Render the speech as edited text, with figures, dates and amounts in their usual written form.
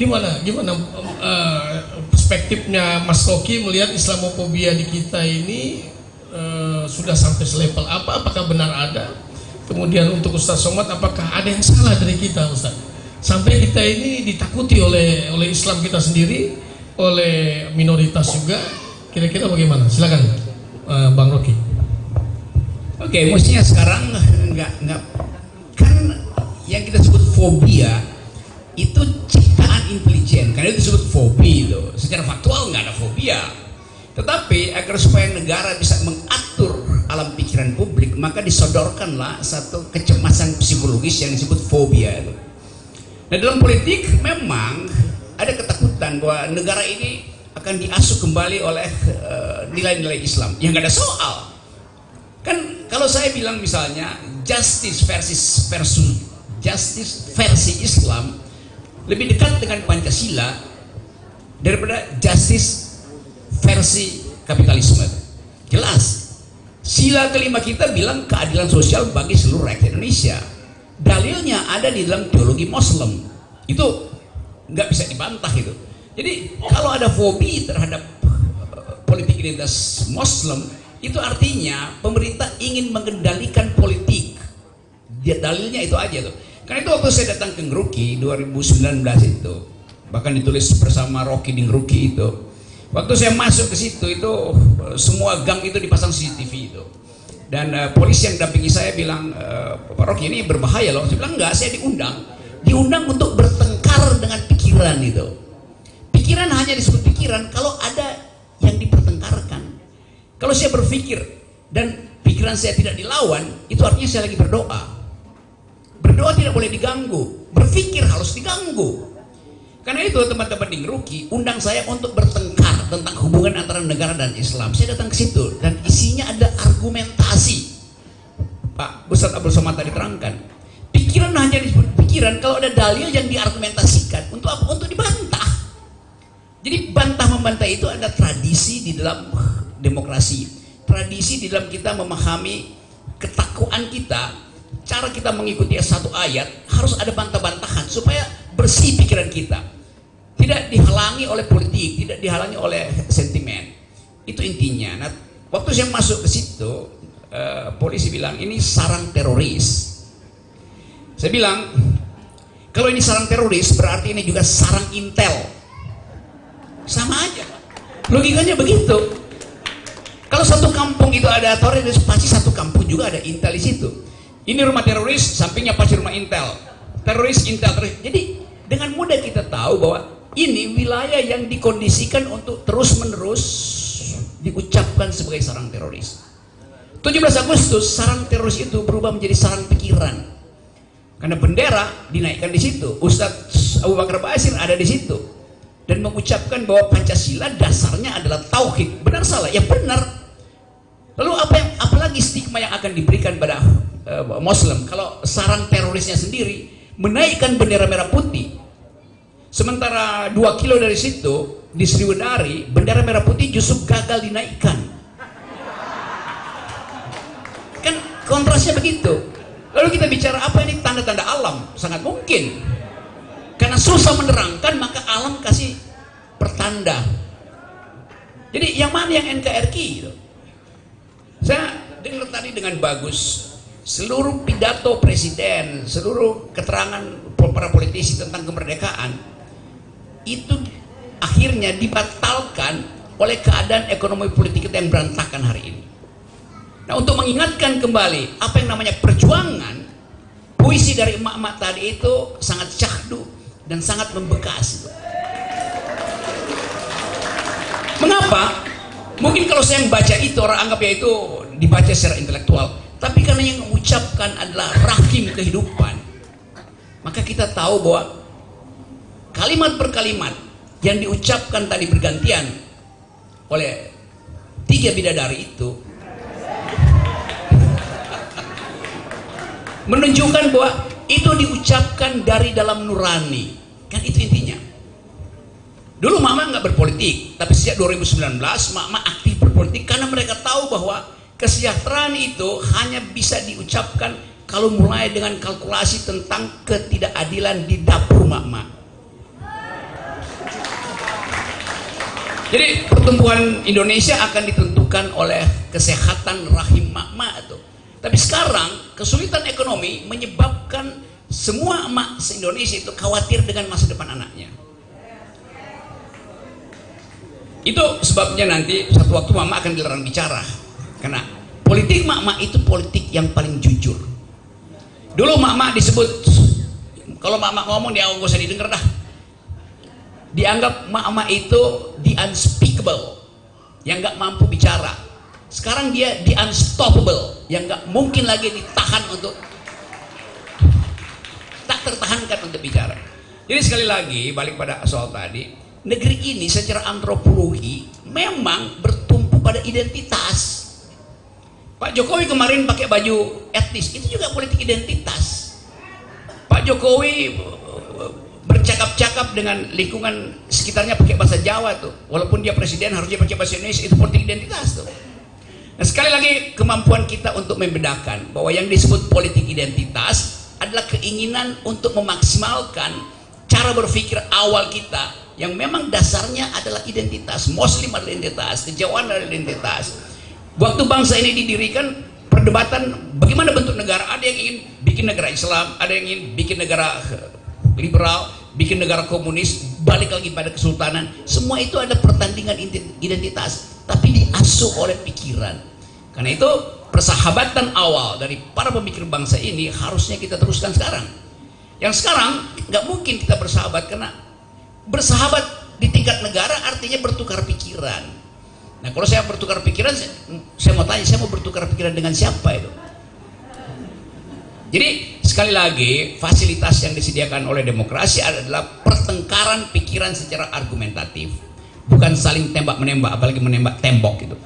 Gimana perspektifnya Mas Rocky melihat Islamofobia di kita ini sudah sampai selevel apa? Apakah benar ada? Kemudian untuk Ustaz Somad, apakah ada yang salah dari kita, Ustaz? Sampai kita ini ditakuti oleh Islam kita sendiri, oleh minoritas juga. Kira-kira bagaimana? Silakan, Bang Rocky. Oke, mestinya sekarang nggak kan yang kita sebut fobia itu ciptaan intelijen, karena itu disebut fobia itu. Secara faktual nggak ada fobia, tetapi agar supaya negara bisa mengatur alam pikiran publik, maka disodorkanlah satu kecemasan psikologis yang disebut fobia itu. Nah, dalam politik memang ada ketakutan bahwa negara ini akan diasuh kembali oleh nilai-nilai Islam. Yang nggak ada soal. Kan kalau saya bilang misalnya justice versi Islam lebih dekat dengan Pancasila daripada justice versi kapitalisme. Jelas. Sila kelima kita bilang keadilan sosial bagi seluruh rakyat Indonesia. Dalilnya ada di dalam teologi Muslim. Itu nggak bisa dibantah itu. Jadi kalau ada fobi terhadap politik identitas Muslim, itu artinya pemerintah ingin mengendalikan politik. Dalilnya itu aja tuh. Karena itu waktu saya datang ke Ngeruki 2019 itu, bahkan ditulis bersama Rocky di Ngeruki itu. Waktu saya masuk ke situ itu semua gang itu dipasang CCTV itu. Dan polisi yang dampingi saya bilang, Pak Rocky ini berbahaya loh. Saya bilang enggak, saya diundang untuk bertengkar dengan pikiran itu. Pikiran hanya disebut pikiran kalau ada yang dipertengkarkan. Kalau saya berpikir dan pikiran saya tidak dilawan, itu artinya saya lagi berdoa. Berdoa tidak boleh diganggu, berpikir harus diganggu. Karena itu teman-teman di Ngeruki undang saya untuk bertengkar tentang hubungan antara negara dan Islam. Saya datang ke situ dan isinya ada argumentasi. Pak Ustadz Abdul Somad tadi terangkan, pikiran hanya disebut pikiran kalau ada dalil yang diargumentasikan. Untuk apa? Untuk dibantah. Jadi bantah membantah itu ada tradisi di dalam demokrasi, tradisi di dalam kita memahami ketakwaan kita. Cara kita mengikuti satu ayat harus ada bantah-bantahan supaya bersih pikiran kita, tidak dihalangi oleh politik, tidak dihalangi oleh sentimen. Itu intinya. Nah, waktu saya masuk ke situ, polisi bilang ini sarang teroris. Saya bilang kalau ini sarang teroris berarti ini juga sarang intel. Sama aja, logikanya begitu. Kalau satu kampung itu ada teroris, pasti satu kampung juga ada intel di situ. Ini rumah teroris, sampingnya pasti rumah intel. Teroris, intel, teroris. Jadi dengan mudah kita tahu bahwa ini wilayah yang dikondisikan untuk terus-menerus diucapkan sebagai sarang teroris. 17 Agustus sarang teroris itu berubah menjadi sarang pikiran. Karena bendera dinaikkan di situ. Ustadz Abu Bakar Basir ada di situ dan mengucapkan bahwa Pancasila dasarnya adalah tauhid. Benar salah? Ya benar. Lalu apalagi stigma yang akan diberikan pada Muslim kalau sarang terorisnya sendiri menaikkan bendera merah putih, sementara 2 kilo dari situ di Sriwedari bendera merah putih justru gagal dinaikkan. Kan kontrasnya begitu. Lalu kita bicara apa ini tanda-tanda alam? Sangat mungkin karena susah menerangkan maka alam kasih pertanda. Jadi yang mana yang NKRI gitu? Saya dengar tadi dengan bagus seluruh pidato presiden, seluruh keterangan para politisi tentang kemerdekaan itu akhirnya dibatalkan oleh keadaan ekonomi politik kita yang berantakan hari ini. Nah, untuk mengingatkan kembali apa yang namanya perjuangan, puisi dari emak-emak tadi itu sangat syahdu dan sangat membekas. Mengapa? Mungkin kalau saya membaca itu orang anggap ya itu dibaca secara intelektual. Tapi karena yang mengucapkan adalah rahim kehidupan, maka kita tahu bahwa kalimat per kalimat yang diucapkan tadi bergantian oleh 3 bidadari itu menunjukkan bahwa itu diucapkan dari dalam nurani. Kan itu intinya. Dulu mama nggak berpolitik, tapi sejak 2019 mama aktif berpolitik karena mereka tahu bahwa kesejahteraan itu hanya bisa diucapkan kalau mulai dengan kalkulasi tentang ketidakadilan di dapur mak-mak. Jadi pertumbuhan Indonesia akan ditentukan oleh kesehatan rahim mak-mak itu. Tapi sekarang kesulitan ekonomi menyebabkan semua emak se-Indonesia itu khawatir dengan masa depan anaknya. Itu sebabnya nanti satu waktu mama akan dilarang bicara, karena politik mak-mak itu politik yang paling jujur. Dulu mak-mak disebut, kalau mak-mak ngomong dia nggak usah didengar dah, dianggap mak-mak itu the unspeakable, yang nggak mampu bicara. Sekarang dia the unstoppable, yang nggak mungkin lagi ditahan untuk, tak tertahankan untuk bicara. Jadi sekali lagi balik pada soal tadi, negeri ini secara antropologi memang bertumpu pada identitas. Pak Jokowi kemarin pakai baju etnis, itu juga politik identitas. Pak Jokowi bercakap-cakap dengan lingkungan sekitarnya pakai bahasa Jawa tuh, walaupun dia presiden harusnya pakai bahasa Indonesia, itu politik identitas tuh. Nah, sekali lagi kemampuan kita untuk membedakan bahwa yang disebut politik identitas adalah keinginan untuk memaksimalkan cara berpikir awal kita yang memang dasarnya adalah identitas. Muslim adalah identitas, kejauhan adalah identitas. Waktu bangsa ini didirikan, perdebatan bagaimana bentuk negara, ada yang ingin bikin negara Islam, ada yang ingin bikin negara liberal, bikin negara komunis, balik lagi pada kesultanan. Semua itu ada pertandingan identitas, tapi diasuh oleh pikiran. Karena itu persahabatan awal dari para pemikir bangsa ini harusnya kita teruskan sekarang. Yang sekarang nggak mungkin kita bersahabat, karena bersahabat di tingkat negara artinya bertukar pikiran. Nah, kalau saya bertukar pikiran, saya mau tanya, saya mau bertukar pikiran dengan siapa itu? Jadi sekali lagi, fasilitas yang disediakan oleh demokrasi adalah pertengkaran pikiran secara argumentatif, bukan saling tembak menembak, apalagi menembak tembok gitu.